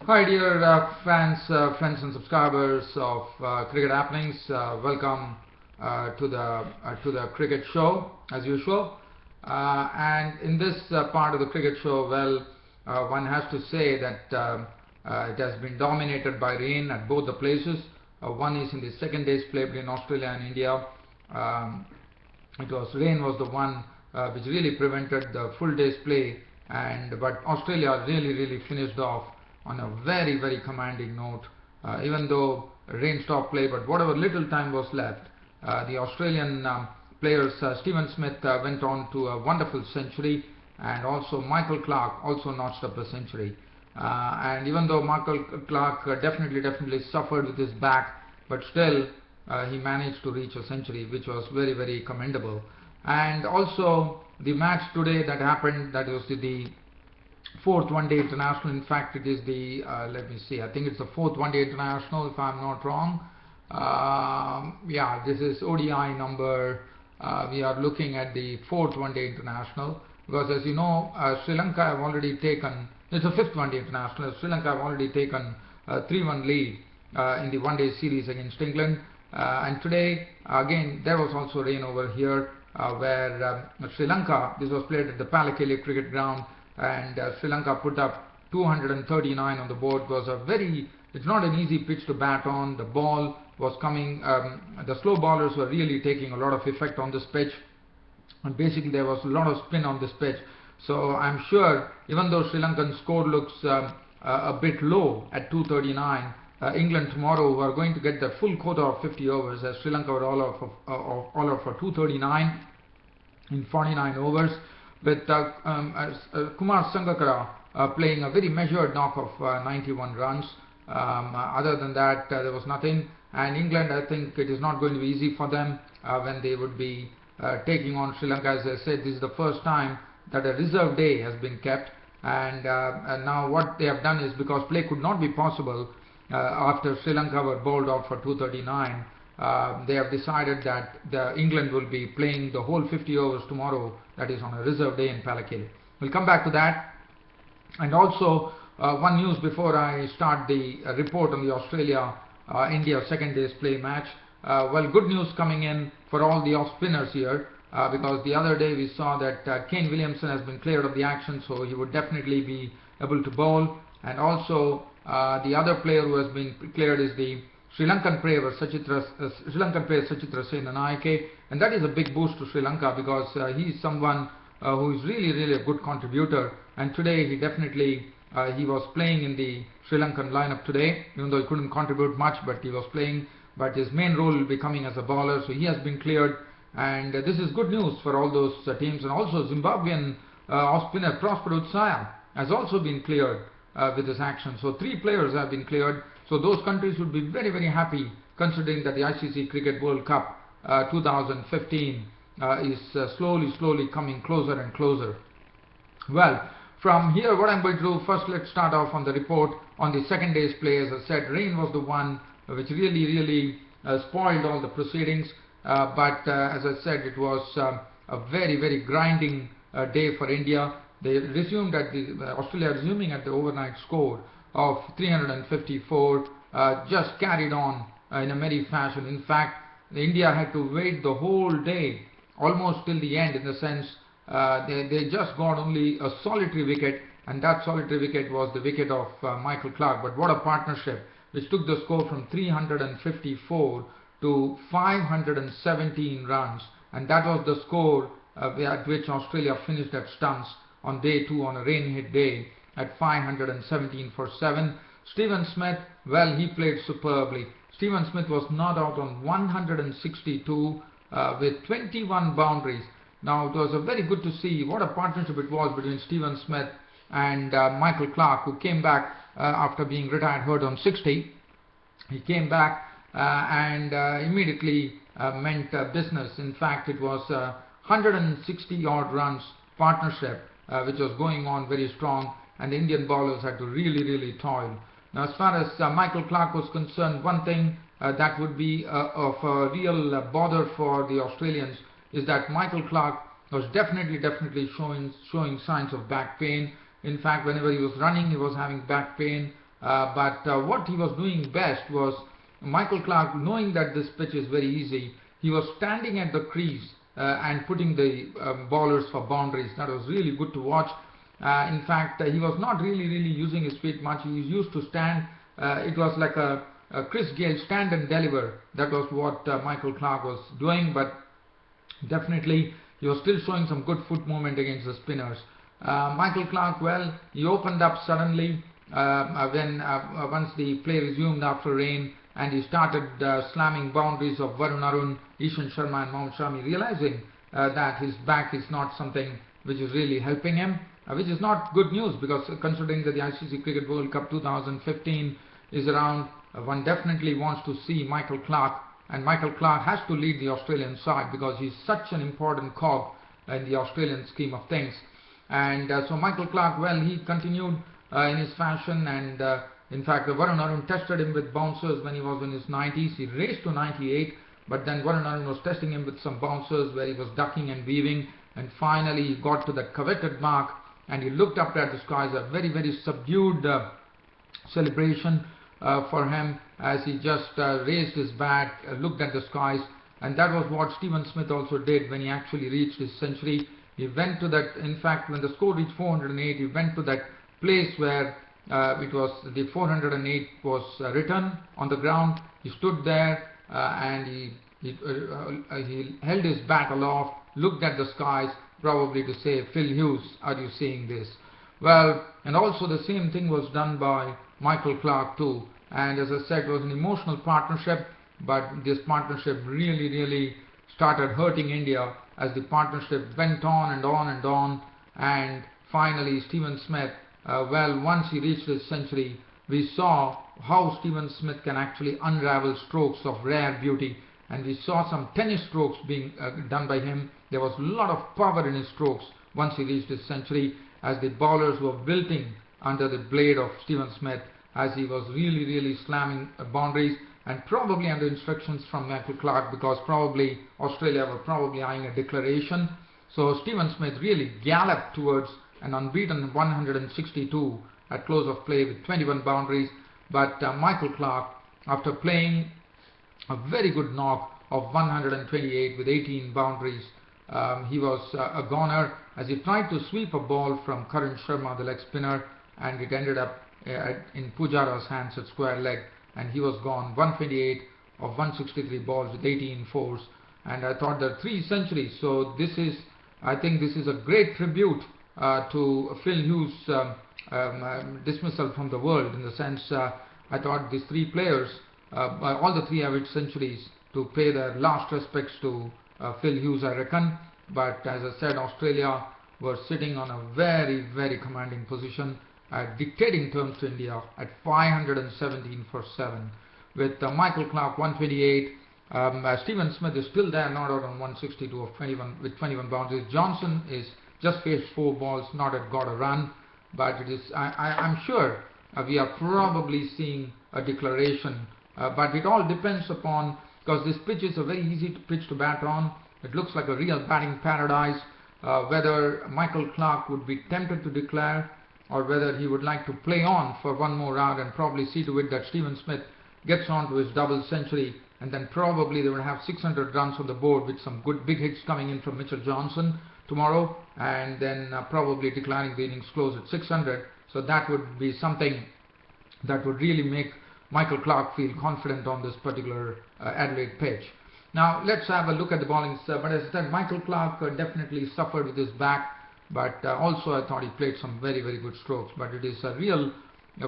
Hi dear friends and subscribers of Cricket Happenings. Welcome to the cricket show as usual. And in this part of the cricket show, well, one has to say that it has been dominated by rain at both the places. One is in the second day's play between Australia and India. Rain was the one which really prevented the full day's play, but Australia really finished off on a very commanding note. Even though rain stopped play, but whatever little time was left, the Australian players, Steven Smith went on to a wonderful century, and also Michael Clarke also notched up a century. And even though Michael Clarke definitely suffered with his back, but still he managed to reach a century, which was very commendable. And also the match today that happened, that was the fourth one-day international. In fact, it is the let me see, I think it's the fourth one-day international if I'm not wrong. Yeah, this is ODI number, we are looking at the fourth one-day international, because as you know, Sri Lanka have already taken, it's a fifth one-day international. Sri Lanka have already taken a 3-1 lead in the one-day series against England, and today again there was also rain over here, where Sri Lanka, this was played at the Clarke cricket ground, and Sri Lanka put up 239 on the board. It's not an easy pitch to bat on. The ball was coming, the slow bowlers were really taking a lot of effect on this pitch, and basically there was a lot of spin on this pitch. So I'm sure, even though Sri Lankan score looks a bit low at 239, England tomorrow are going to get the full quota of 50 overs, as Sri Lanka were all out for 239 in 49 overs, with Kumar Sangakkara playing a very measured knock of 91 runs. Other than that, there was nothing. And England, I think it is not going to be easy for them when they would be taking on Sri Lanka. As I said, this is the first time that a reserve day has been kept, and now what they have done is, because play could not be possible after Sri Lanka were bowled out for 239, they have decided that England will be playing the whole 50 overs tomorrow, that is on a reserve day in Clarke. We'll come back to that. And also one news before I start the report on the Australia-India second day's play match. Well, good news coming in for all the off spinners here, because the other day we saw that Kane Williamson has been cleared of the action, so he would definitely be able to bowl. And also the other player who has been cleared is the Sri Lankan player Sachitra Senanayake, and that is a big boost to Sri Lanka, because he is someone who is really a good contributor. And today he definitely he was playing in the Sri Lankan lineup today, even though he couldn't contribute much, but he was playing. But his main role will be coming as a bowler, so he has been cleared, and this is good news for all those teams. And also Zimbabwean off spinner Prosper Utsaya has also been cleared with this action. So 3 players have been cleared. So those countries would be very happy, considering that the ICC Cricket World Cup 2015 is slowly coming closer and closer. Well, from here, what I'm going to do, first let's start off on the report on the second day's play. As I said, rain was the one which really spoiled all the proceedings, but as I said, it was a very grinding day for India. They resumed at Australia resuming at the overnight score of 354, just carried on in a merry fashion. In fact, India had to wait the whole day, almost till the end, in the sense they just got only a solitary wicket, and that solitary wicket was the wicket of Michael Clarke. But what a partnership, which took the score from 354 to 517 runs, and that was the score at which Australia finished at stumps on day 2 on a rain-hit day at 517 for 7. Steven Smith, well, he played superbly. Steven Smith was not out on 162 with 21 boundaries. Now, it was very good to see what a partnership it was between Steven Smith and Michael Clarke, who came back after being retired hurt on 60. He came back and immediately meant business. In fact, it was 160 odd runs partnership which was going on very strong, and the Indian bowlers had to really toil. Now, as far as Michael Clarke was concerned, one thing that would be of a real bother for the Australians is that Michael Clarke was definitely showing signs of back pain. In fact, whenever he was running, he was having back pain. But what he was doing best was Michael Clarke, knowing that this pitch is very easy, he was standing at the crease and putting the bowlers for boundaries. That was really good to watch. In fact, he was not really using his feet much. He used to stand. It was like a Chris Gale stand and deliver. That was what Michael Clarke was doing, but definitely he was still showing some good foot movement against the spinners. Michael Clarke, well, he opened up suddenly once the play resumed after rain, and he started slamming boundaries of Varun Arun, Ishan Sharma and Mohammad Shami, realizing that his back is not something which is really helping him, which is not good news, because considering that the ICC Cricket World Cup 2015 is around, one definitely wants to see Michael Clarke, and Michael Clarke has to lead the Australian side because he's such an important cog in the Australian scheme of things. And so Michael Clarke, well, he continued in his fashion, and in fact Varun Arun tested him with bouncers when he was in his 90s. He raced to 98, but then Varun Arun was testing him with some bouncers where he was ducking and weaving, and finally he got to that coveted mark, and he looked up at the skies. A very subdued celebration for him as he just raised his bat, looked at the skies, and that was what Steven Smith also did when he actually reached his century. He went to that, in fact when the score reached 408, he went to that place where it was the 408 was written on the ground. He stood there and he held his bat aloft, looked at the skies, probably to say, Phil Hughes, are you seeing this? Well, and also the same thing was done by Michael Clarke too, and as I said, it was an emotional partnership, but this partnership really started hurting India as the partnership went on and on, and finally Steven Smith, well, once he reached his century, we saw how Steven Smith can actually unravel strokes of rare beauty, and we saw some tennis strokes being done by him. There was a lot of power in his strokes once he reached his century, as the bowlers were wilting under the blade of Steven Smith as he was really slamming boundaries, and probably under instructions from Michael Clarke, because probably Australia were probably eyeing a declaration. So Steven Smith really galloped towards an unbeaten 162 at close of play with 21 boundaries, but Michael Clarke, after playing a very good knock of 128 with 18 boundaries, he was a goner as he tried to sweep a ball from Karan Sharma, the leg spinner, and it ended up in Pujara's hands at square leg, and he was gone. 128 of 163 balls with 18 fours, and I thought there are 3 centuries. So I think this is a great tribute to Phil Hughes' dismissal from the world, in the sense I thought these 3 players, all the 3 average centuries, to pay their last respects to Phil Hughes, I reckon. But as I said, Australia were sitting on a very commanding position, dictating terms to India at 517 for 7 with Michael Clarke 128. Steven Smith is still there, not out on 162 of 21 with 21 boundaries. Johnson is just faced 4 balls, not had got a run, but it is I'm sure we are probably seeing a declaration, but it all depends upon, because this pitch is a very easy pitch to bat on. It looks like a real batting paradise, whether Michael Clarke would be tempted to declare, or whether he would like to play on for one more round and probably see to it that Steven Smith gets on to his double century, and then probably they will have 600 runs on the board with some good big hits coming in from Mitchell Johnson tomorrow, and then probably declaring the innings close at 600. So that would be something that would really make Michael Clarke feel confident on this particular Adelaide pitch. Now let's have a look at the bowling. But as I said, Michael Clarke definitely suffered with his back, but also I thought he played some very good strokes. But it is a real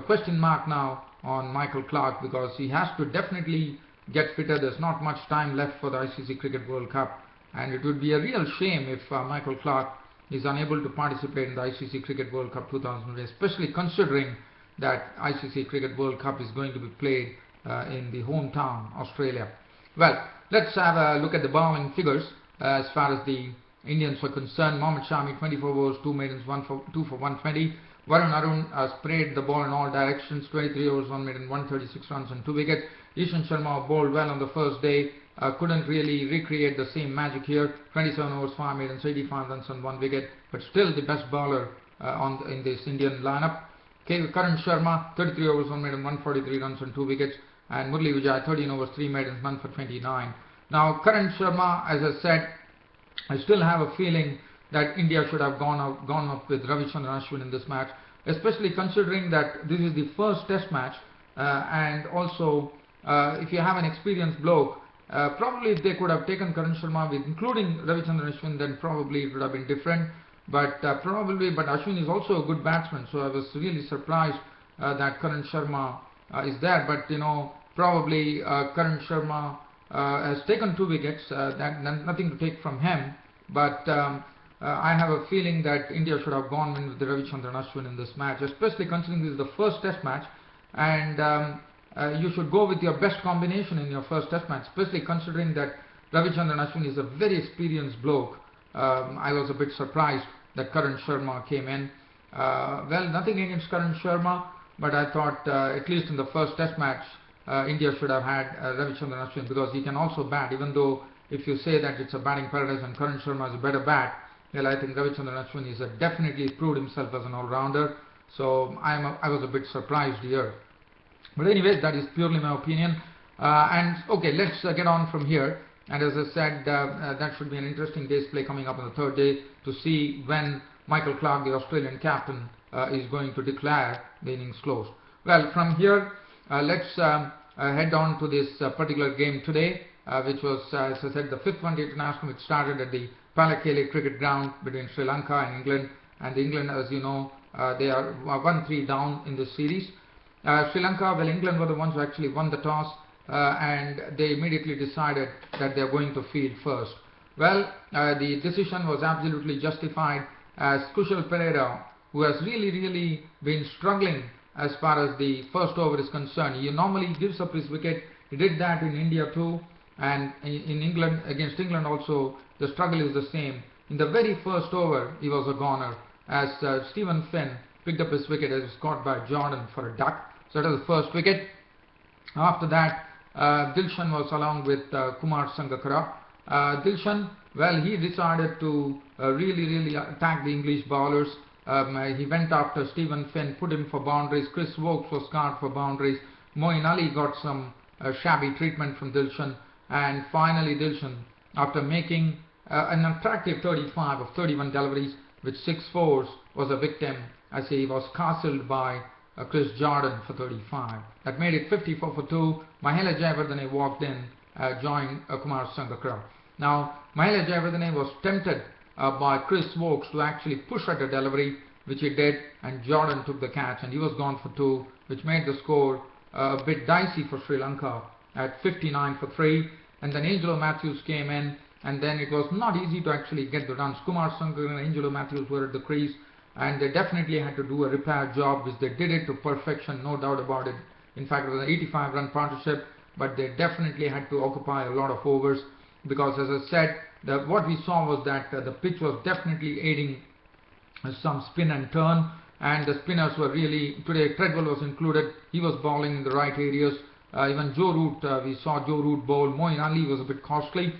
question mark now on Michael Clarke, because he has to definitely get fitter. There's not much time left for the ICC Cricket World Cup, and it would be a real shame if Michael Clarke is unable to participate in the ICC Cricket World Cup 2020, especially considering that ICC Cricket World Cup is going to be played in the hometown, Australia. Well, let's have a look at the bowling figures as far as the Indians were concerned. Mohammad Shami 24 overs, 2 maidens, 2 for 120. Varun Arun sprayed the ball in all directions, 23 overs, 1 maiden, 136 runs and 2 wickets. Ishan Sharma bowled well on the first day, couldn't really recreate the same magic here. 27 overs, 5 maidens, 85 runs and 1 wicket, but still the best bowler in this Indian lineup. Karan Sharma, 33 overs, 1 maiden, 143 runs and 2 wickets, and Murali Vijay, 13 overs, 3 maidens, none for 29. Now Karan Sharma, as I said, I still have a feeling that India should have gone up with Ravichandran Ashwin in this match, especially considering that this is the first test match, and also if you have an experienced bloke, probably if they could have taken Karan Sharma with including Ravichandran Ashwin, then probably it would have been different. But but Ashwin is also a good batsman, so I was really surprised that Karan Sharma is there. But probably Karan Sharma has taken 2 wickets, nothing to take from him. But I have a feeling that India should have gone in with Ravichandran Ashwin in this match, especially considering this is the first test match, and you should go with your best combination in your first test match, especially considering that Ravichandran Ashwin is a very experienced bloke. I was a bit surprised that Karan Sharma came in. Well, nothing against Karan Sharma, but I thought at least in the first test match India should have had Ravichandran Ashwin, because he can also bat, even though if you say that it's a batting paradise and Karan Sharma is a better bat, well, I think Ravichandran Ashwin is definitely proved himself as an all-rounder, so I was a bit surprised here. But anyways, that is purely my opinion. And okay, let's get on from here. And as I said, that should be an interesting day's play coming up on the third day to see when Michael Clarke, the Australian captain, is going to declare the innings closed. Well, from here, let's head on to this particular game today, which was, as I said, the 5th one-day international, which started at the Clarke cricket ground between Sri Lanka and England. And England, as you know, they are 1-3 down in this series. Sri Lanka, well, England were the ones who actually won the toss, and they immediately decided that they are going to field first. Well, the decision was absolutely justified, as Kushal Perera, who has really been struggling as far as the first over is concerned. He normally gives up his wicket. He did that in India too, and in England, against England also, the struggle is the same. In the very first over, he was a goner, as Stephen Finn picked up his wicket as it was caught by Jordan for a duck. So that was the first wicket. After that, Dilshan was along with Kumar Sangakkara. Dilshan, well, he decided to really attack the English bowlers. He went after Stephen Finn, put him for boundaries. Chris Woakes was caught for boundaries. Moeen Ali got some shabby treatment from Dilshan. And finally, Dilshan, after making an attractive 35 of 31 deliveries with 6 fours, was a victim, as he was castled by Chris Jordan for 35. That made it 54 for 2. Mahela Jayawardene walked in, joined Kumar Sangakkara. Now, Mahela Jayawardene was tempted by Chris Woakes to actually push at the delivery, which he did, and Jordan took the catch, and he was gone for 2, which made the score a bit dicey for Sri Lanka at 59 for 3. And then Angelo Matthews came in, and then it was not easy to actually get the runs. Kumar Sangakkara and Angelo Matthews were at the crease, and they definitely had to do a repair job, which they did it to perfection, no doubt about it. In fact, it was an 85-run partnership, but they definitely had to occupy a lot of overs, because as I said, what we saw was that the pitch was definitely aiding some spin and turn, and the spinners were really, today Treadwell was included, he was bowling in the right areas. Even Joe Root, we saw Joe Root bowl. Moeen Ali was a bit costly,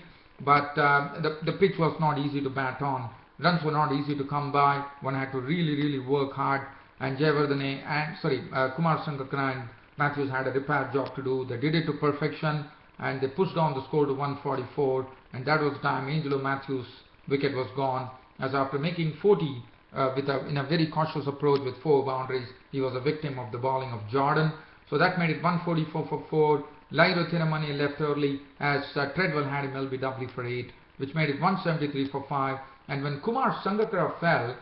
but the pitch was not easy to bat on. Runs were not easy to come by. One had to really work hard. And Jayawardene and Kumar Sangakkara and Matthews had a repair job to do. They did it to perfection, and they pushed down the score to 144. And that was the time Angelo Matthews' wicket was gone, as after making 40 in a very cautious approach with 4 boundaries, he was a victim of the bowling of Jordan. So that made it 144 for 4. Lairo Thiramani left early, as Treadwell had him LBW for 8, which made it 173 for 5. And when Kumar Sangakkara fell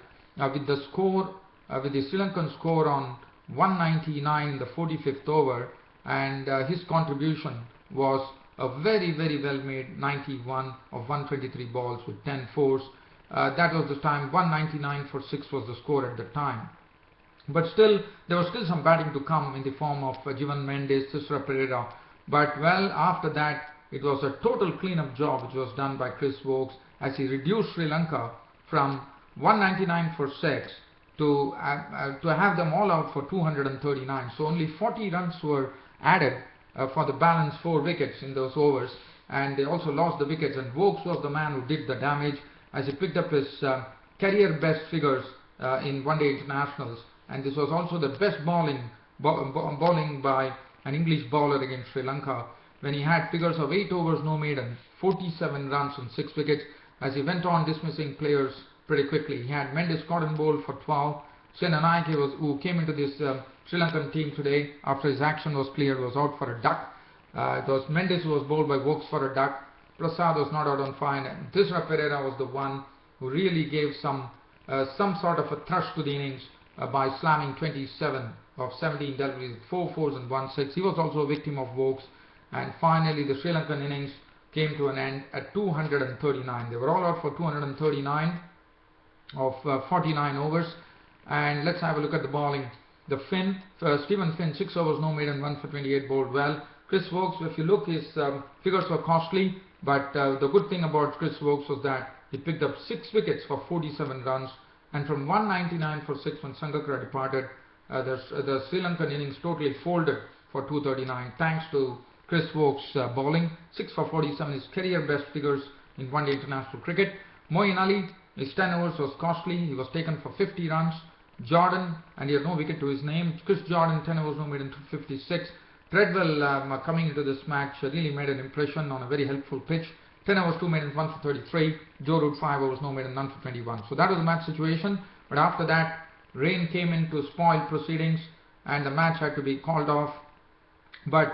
with the score, with the Sri Lankan score on 199 in the 45th over, and his contribution was a very well made 91 of 123 balls with 10 fours. That was the time. 199 for 6 was the score at the time. But still, there was still some batting to come in the form of Jivan Mendes, Sisra Perera. But well, after that, it was a total clean-up job which was done by Chris Woakes, as he reduced Sri Lanka from 199 for 6 to have them all out for 239. So only 40 runs were added for the balance 4 wickets in those overs, and they also lost the wickets. And Woakes was the man who did the damage, as he picked up his career best figures in one-day internationals. and this was also the best bowling by an English bowler against Sri Lanka, when he had figures of 8 overs no maiden, 47 runs and 6 wickets, as he went on dismissing players pretty quickly. He had Mendes caught and bowled for 12. Senanayake, who came into this Sri Lankan team today after his action was cleared, was out for a duck. It was Mendes who was bowled by Woakes for a duck. Prasad was not out on fine, and Tisra Pereira was the one who really gave some sort of a thrust to the innings by slamming 27 of 17 deliveries with 4 fours and 1 6. He was also a victim of Woakes, and finally the Sri Lankan innings came to an end at 239. They were all out for 239 of 49 overs. And let's have a look at the bowling. The Stephen Finn, 6 overs no maiden, 1 for 28, bowled well. Chris Woakes, if you look, his figures were costly, but the good thing about Chris Woakes was that he picked up 6 wickets for 47 runs, and from 199 for 6 when Sangakkara departed, the Sri Lankan innings totally folded for 239 thanks to Chris Woakes' bowling. 6 for 47, his career best figures in one-day international cricket. Moeen Ali, his 10 overs was costly. He was taken for 50 runs. Jordan, and he had no wicket to his name. Chris Jordan, 10 overs no maiden, 256. Treadwell, coming into this match, really made an impression on a very helpful pitch. 10 overs 2 maiden, 1 for 33. Joe Root, 5 overs no maiden, none for 21. So that was the match situation. But after that, rain came in to spoil proceedings, and the match had to be called off. But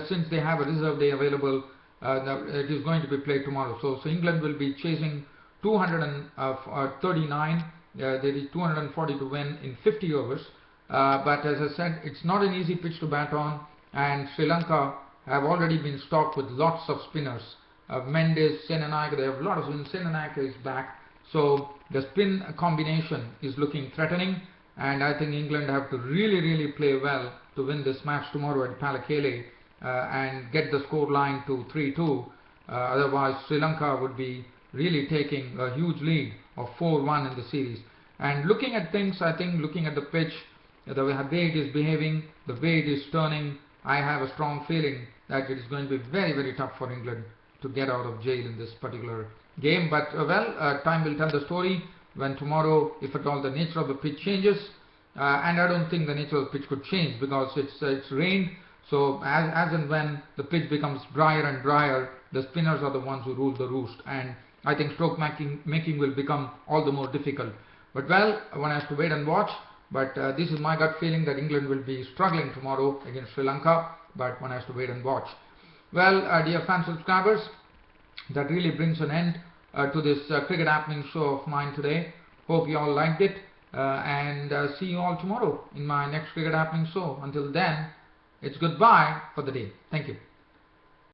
since they have a reserve day available, it is going to be played tomorrow. So England will be chasing 239. There is 240 to win in 50 overs. But as I said, it's not an easy pitch to bat on, and Sri Lanka have already been stocked with lots of spinners. Mendes, Senanayake, they have a lot of spinners. Senanayake is back. So the spin combination is looking threatening, and I think England have to really play well to win this match tomorrow at Palakele and get the score line to 3-2. Otherwise, Sri Lanka would be really taking a huge lead of 4-1 in the series. And looking at things, I think looking at the pitch, the way it is behaving, the way it is turning, I have a strong feeling that it is going to be very tough for England to get out of jail in this particular game. But time will tell the story when tomorrow, if at all the nature of the pitch changes, and I don't think the nature of the pitch could change because it's rained. So as and when the pitch becomes drier and drier, the spinners are the ones who rule the roost, and I think stroke making will become all the more difficult. But one has to wait and watch. But this is my gut feeling that England will be struggling tomorrow against Sri Lanka, but one has to wait and watch. Well, dear fan subscribers, that really brings an end to this cricket happening show of mine today. Hope you all liked it, and see you all tomorrow in my next cricket happening show. Until then, it's goodbye for the day. Thank you.